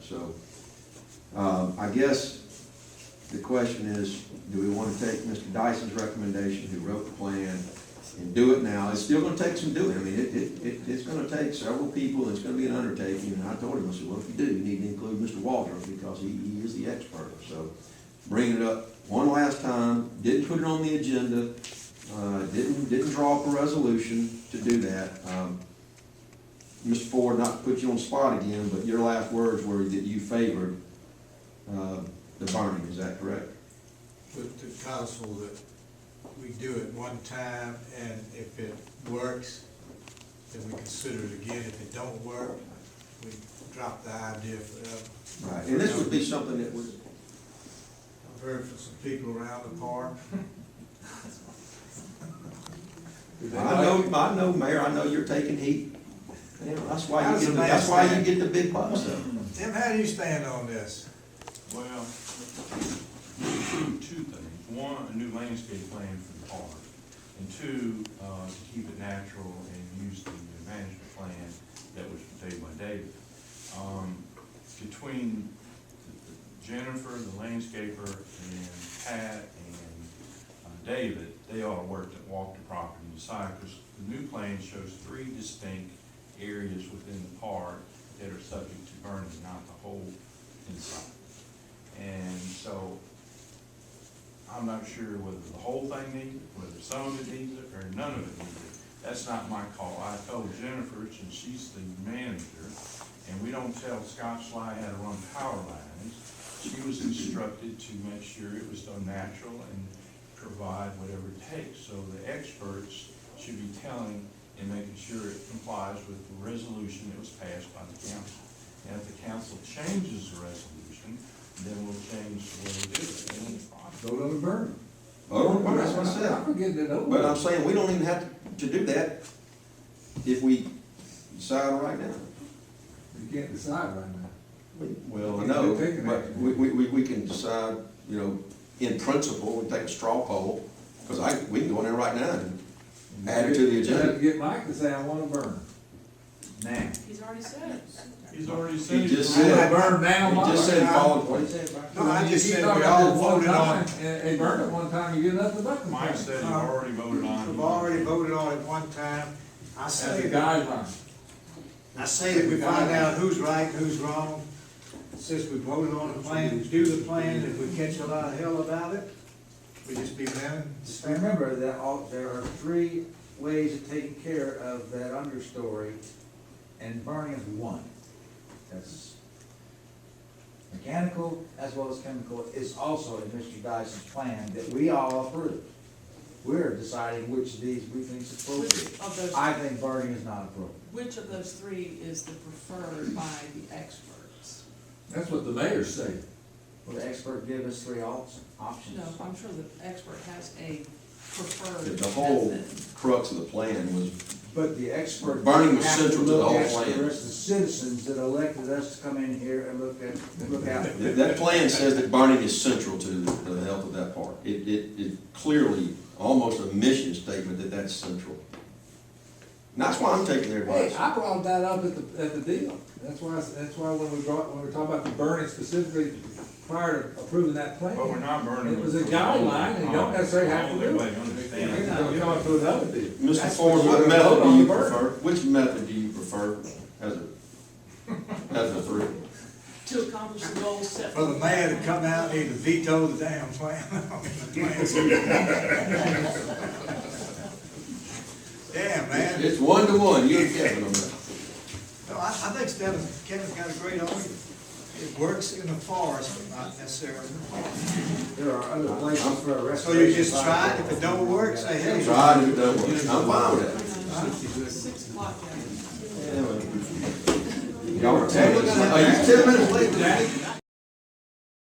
So, I guess the question is, do we want to take Mr. Dyson's recommendation, who wrote the plan, and do it now? It's still gonna take some doing. I mean, it's gonna take several people, it's gonna be an undertaking, and I told him, I said, well, if you do, you need to include Mr. Walter, because he is the expert. So, bringing it up one last time, didn't put it on the agenda, didn't draw up a resolution to do that. Mr. Ford, not to put you on the spot again, but your last words were that you favored the burning, is that correct? With the council that we do it one time, and if it works, then we consider it again. If it don't work, we drop the idea forever. Right, and this would be something that was, I've heard from some people around the park. I know, Mayor, I know you're taking heat. You know, that's why How's you the get, man that's why you stand? get the big bucks. Tim, how do you stand on this? Well, two things. One, a new landscape plan for the park, and two, to keep it natural and use the management plan that was made by David. Between Jennifer, the landscaper, and Pat and David, they all walked the property and decided, because the new plan shows 3 distinct areas within the park that are subject to burning, not the whole inside. And so, I'm not sure whether the whole thing needs it, whether some of it needs it, or none of it needs it. That's not my call. I told Jennifer, since she's the manager, and we don't tell Scott Sly how to run power lines, she was instructed to make sure it was done natural and provide whatever it takes. So the experts should be telling and making sure it complies with the resolution that was passed by the council. And if the council changes the resolution, then we'll change the way we do it. Go to the burn. Oh, well, that's what I said. I'm getting it over. But I'm saying, we don't even have to do that if we decide right now. You can't decide right now. Well, I You know, can't take an but action. we can decide, you know, in principle, we take a straw poll, because we can go in there right now and add it to the You have to agenda. get Mike to say, I want to burn. Now. He's already said it. He's already said. He just I said, burn now, he Mike. just said follow the plan. No, I just You said talk we about all this one voted on time, and they burned it one time, you get nothing but complaint. Mike said he already voted on it. We've already voted on it one time. I As say a that, guideline. I say that we find out who's right, who's wrong. Since we voted on the plan, do the plan. If we catch a lot of hell about it, we just be them. Just remember that there are 3 ways of taking care of that understory, and burning is one. That's mechanical as well as chemical is also in Mr. Dyson's plan that we all approve. We're deciding which of these we think is Which appropriate. of those, I think burning is not appropriate. which of those 3 is the preferred by the experts? That's what the mayor said. Will the expert give us 3 options? No, I'm sure the expert has a preferred The whole method. crux of the plan was, But the expert. Burning was have to central to the look whole at plan. The rest of the citizens that elected us to come in here and look at. that plan says that burning is central to the health of that park. It clearly, almost a mission statement that that's central. And that's why I'm taking their Hey, advice. I brought that up at the deal. That's why when we were talking about the burning specifically prior to approving that plan. But we're not burning. It was a guideline, and you don't necessarily have to do it. Only way, You're understand. not gonna come up to another deal. Mr. That's Ford, what what you method vote do on you the burn. prefer? Which method do you prefer as a 3? To accomplish the goals set. For the man to come out and either veto the damn plan. Damn, man. It's 1-to-1, you and Kevin on that. No, I think Kevin's got a great argument. It works in the forest, but not necessarily in the park. There are other places for a So restoration. you just try it, if it don't work, say, hey. Try it if it doesn't work. I'm fine with that. 6 o'clock, yeah. Y'all are 10 minutes late. Are you 10 minutes late today?